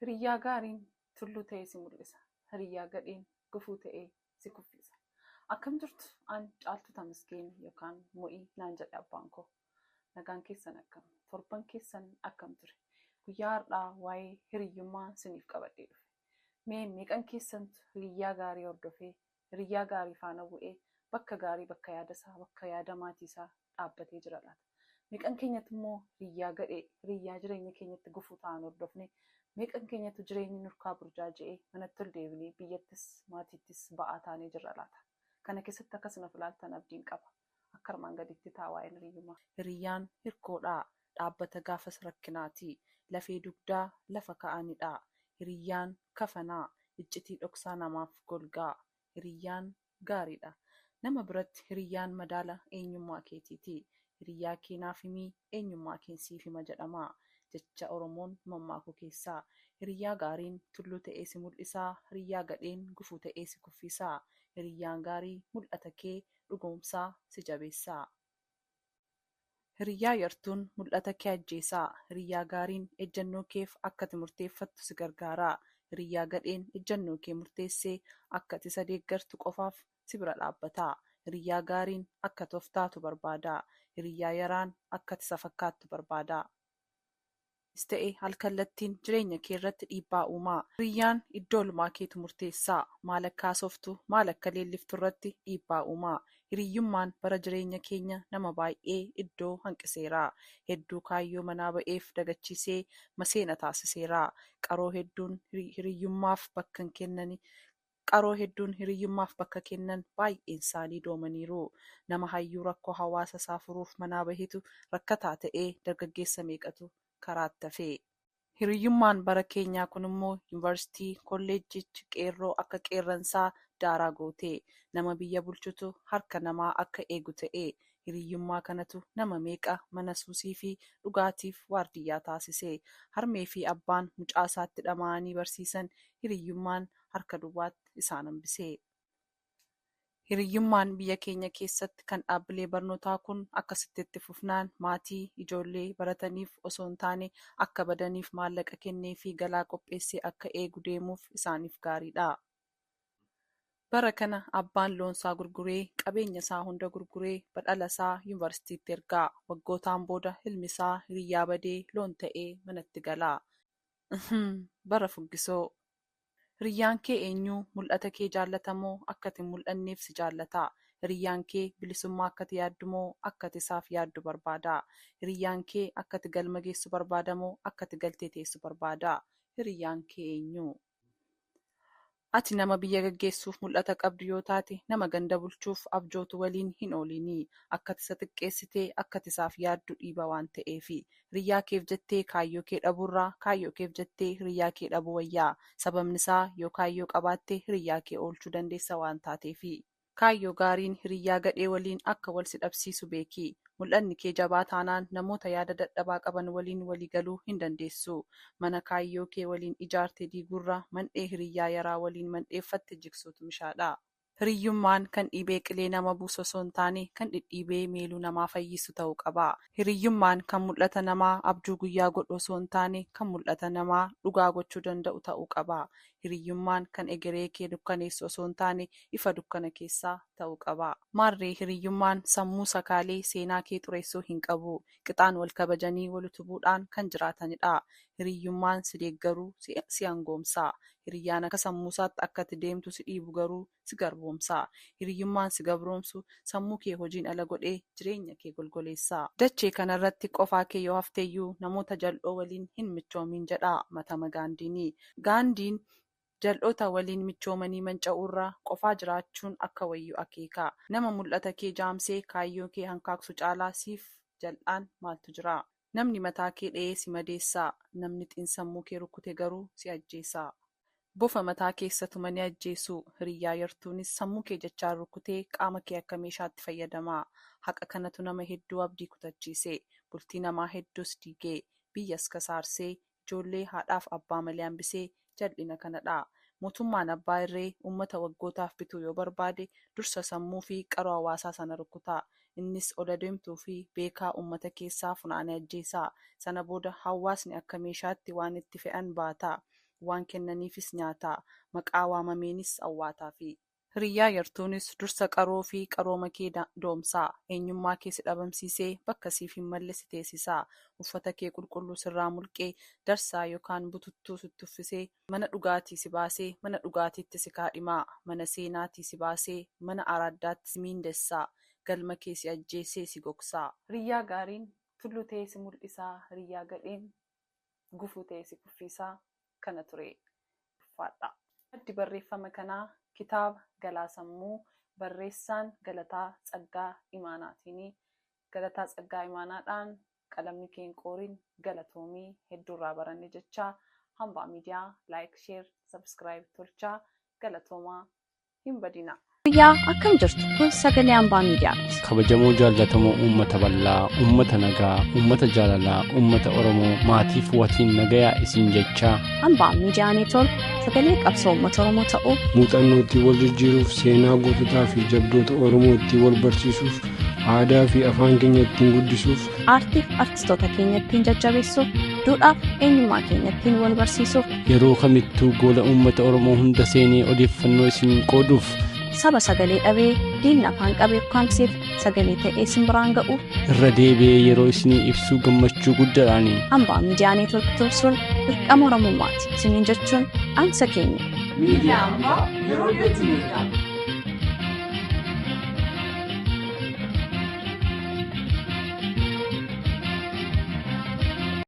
Hiriyyaa gaariin tulluu ta'ee si mul'isa. Hiriyyaa gadheen gufuu ta'ee si kuffisa. Akkam jirtu an Caaltuu Tamasgeen yookaan Mo'ii naan jedhe abbaan koo. Nagaan keessan akkam? Torban keessan akkam ture? Guyyaa har'aa waa'ee hiriyyummaa isiniif qabadhee dhufe. Meeqan keessantu hiriyyaa gaarii hordofee, hiriyyaa gaarii faana bu'ee, bakka gaarii, bakka yaada isaa, bakka yaada maatii isaa dhaabbatee jira laata? Meeqan keenyatti immoo hiriyyaa gadhee, hiriyyaa jireenya keenyatti gufuu ta'an hordofne, meeqan keenyatti jireenyi nurkaa burjaaja'ee manatti ol deebinee biyyattis maatiittis ba'aa taanee jirra laata? Kana keessatti akkasuma filaaltan abdiin qaba. Akka armaan gaditti taa'aa hiriyyummaa. Hiriyyaan hirkoodhaa, dhaabbata gaafas rakkinaati. Lafee dugdaa lafa ka'anidha. Hiriyyaan kafanaa, iccitii dhoksaa namaaf golgaa. Hiriyyaan gaariidha. Nama biratti hiriyyaan madaala eenyummaa keetiiti. Hiriyyaa kee naaf himii, eenyummaa kee siif hima jedhama. Jecha Oromoon mammaaku keessaa. Hiriyyaa gaariin tulluu ta'ee si mul'isaa, hiriyyaa gadheen gufuu ta'ee si kuffisaa. Hiriyyaan gaarii mul'ata kee dhugoomsaa si jabeessaa. Hiriyyaa yartuun mul'ata kee ajjeesaa. Hiriyyaa gaariin ejjennoo keef akka ati murteeffattu si gargaaraa. Hiriyyaa gadheen ejjennoo kee murteessee akka ati isa deeggartu qofaaf si bira dhaabbataa. Hiriyyaa gaariin akka toftaatu barbaadaa. Hiriyyaa yaraan akka ati isa fakkaattu barbaadaa. Ta'e halkallattiin jireenya kee irratti dhiibbaa uumaa. Hiriyyaan iddoo olmaa keetu murteessaa. Maal akka haasoftu, maal akka leelliftu irratti dhiibbaa uumaa. Hiriyyummaan bara jireenya keenya nama baay'ee iddoo hanqiseera. Hedduu kaayyoo manaa ba'eef dagachiisee maseena taasiseera. Qaroo hedduun hiriyyummaaf bakka kennan baay'een isaanii doomaniiru. Nama hayyuu rakkoo hawaasa isaa furuuf manaa bahetu rakkataa ta'ee dargaggeessa meeqatu karaatti hafee. Hiriyyummaan bara keenyaa kun immoo yuunivarsiitii, kolleejjichi qeerroo akka qeerransaa daaraa gootee nama biyya bulchutu harka namaa akka eegu ta'ee. Hiriyyummaa kanatu nama meeqa mana suusii fi dhugaatiif waardiyyaa taasisee. Harmee fi abbaan mucaa isaatti dhama'anii barsiisan hiriyyummaan harka duwwaatti isaan hambisee. Hiriyyummaan biyya keenya keessatti kan dhaabbilee barnootaa kun akkasitti itti fufnaan maatii ijoollee barataniif osoo hin taane akka badaniif maallaqa kennee fi galaa qopheessee akka eegu deemuuf isaaniif gaariidha. Bara kana abbaan loonsaa gurguree qabeenya isaa hunda gurguree badhala isaa yuunivarsiitiitti ergaa. Waggootaan booda ilmi isaa hiriyyaa badee loon ta'ee manatti galaa. Bara fuggisoo. Hiriyyaan kee eenyuu? Mul'ata kee jaallatamoo akka ati hin mul'anneef si jaallataa? Hiriyyaan kee bilisummaa akka ati yaaddu moo akka ati isaaf yaaddu barbaadaa? Hiriyyaan kee akka ati galma geessu barbaadamoo akka ati galtee teessu barbaadaa? Hiriyyaan kee eenyuu? Ati nama biyya gaggeessuuf mul'ata qabdu yoo taate nama ganda bulchuuf abjootu waliin hin oolinii. Akka ati isa xiqqeessitee akka ati isaaf yaaddu dhiiba waan ta'eefi. Hiriyyaa keef jettee kaayyoo kee dhabuurraa kaayyoo keef jettee hiriyyaa kee dhabuu wayyaa. Sababni isaa yoo kaayyoo qabaatte hiriyyaa kee oolchuu dandeessa waan taateefi. Kaayyoo gaariin hiriyyaa gadhee waliin akka wal si dhabsiisu beeki. Mul'anni kee jabaa taanaan namoota yaada dadhabaa qaban waliin walii galuu hin dandeessu. Mana kaayyoo kee waliin ijaarte diiguurraa mandhee hiriyyaa yaraa waliin mandheeffatte jigsuutu mishaadha. Hiriyyummaan kan dhibee qilee nama buusu osoo hin taane kan dhidhiibee meeluu namaa fayyisu ta'uu qaba. Hiriyyummaan kan mul'ata namaa abjuu guyyaa godhu osoo hin taane kan mul'ata namaa dhugaa gochuu danda'u ta'uu qaba. Hiriyyummaan kan egeree kee dukkaneessu osoo hin taane ifa dukkana keessaa ta'uu qaba. Maarree hiriyyummaan sammuu sakaalee seenaa kee xureessuu hin qabu. Qixaan wal kabajanii wal utubuudhaan kan jiraatanidha. Hiriyyummaan si deeggaruu si hangoomsa. Hiriyyaan akka sammuusaatti akka ati deemtu si dhiibu garuu si garboomsa. Hiriyyummaan si gabroomsu sammuu kee hojiin ala godhee jireenya kee golgoleessa. Dachee kanarratti qofaa kee yoo hafteeyyuu namoota jal'oo waliin hin michoomin jedha Mahatma Gaandiin. Gaandiin jal'oota waliin michoomanii manca'uurraa qofaa jiraachuun akka wayyu akeeka. Nama mul'ata kee jaamsee kaayyoo kee hankaaksu caalaa siif jal'aan maaltu jira? Namni mataa kee dha'ee si madeessa. Namni xiinsammuu kee rukkute garuu si ajjeesa. Bofa mataa keessa tumanii ajjeesu. Hiriyyaa yartuunis sammuu kee jechaan rukkutee qaama kee akka meeshaatti fayyadama. Haqa kanatu nama hedduu abdii kutachiise. Bultii namaa hedduus diigee. Biyyas kasaarsee ijoollee haadhaaf abbaa malee hambisee jal'ina kanadha. Mootummaan abbaa irree uummata waggootaaf bituu yoo barbaade dursa sammuu fi qaroo hawaasaa sana rukkuta. Innis ola deemtuu fi beekaa uummata keessaa funaanee ajjeesa. Sana booda hawaasni akka meeshaatti waan itti fe'an baata. waan kennaniifis nyaataa, maqaa waamameenis awwaataafi. Hiriyyaa yartuunis dursa qaroo fi qarooma kee doomsaa, eenyummaa kee si dhabamsiisee bakka siif hin malle si teessisaa, uffata kee qulqulluu sirraa mulqee darsaa yookaan bututtuu sitti uffisee mana dhugaatii si baasee mana dhugaatiitti si kaadhimaa, mana seenaatii si baasee mana araddaatti si miindessaa, galma kee si ajjeesee si gogsaa. Hiriyyaa gaariin tulluu ta'ee si mul'isaa, hiriyyaa gadheen gufuu ta'ee si kuffisaa. Kana ture uffaadha. Maddi barreeffama kanaa kitaaba Galaa Sammuu barreessaan Galataa Tsaggaa Imaanaatiini. Galataa Tsaggaa Imaanaadhaan qalamni kee hin qoorin galatoomii hedduurraa baranne jechaa. Hambaa miidiyaa laayik, sheer, sabskiraayib tolchaa. Galatoomaa hin badina. Guyyaa akkam jirtu kun sagalee hambaa miidiyaati. Kabajamoo jaallatamoo uummata bal'aa, uummata nagaa, uummata jaalalaa, uummata Oromoo maatiif watiin nagayaa isin jechaa. Hambaa miidiyaa neetwoork sagalee qabsoo uummata Oromoo ta'uu muuxannoo itti wal jijjiiruuf, seenaa goototaa fi jabdoota Oromoo itti wal barsiisuuf, aadaa fi afaan keenya ittiin guddisuuf, aartii fi artistoota keenya ittiin jajjabeessuuf, duudhaaf eenyummaa keenya ittiin wal barsiisuuf, yeroo kamittuu gola uummata Oromoo hunda seenee odeeffannoo isin qooduuf, saba sagalee dhabee diinni afaan qabee kaanseef sagalee ta'ee isin biraan ga'uuf irra deebi'ee yeroo isinii ibsuu gammachuu guddaadhaani. Hambaa miidiyaa neetwoork tursuun dirqama Oromummaati isiniin jechuun dhaamsa keenya. Miidiyaa hambaa yeroo hedduu miidhama.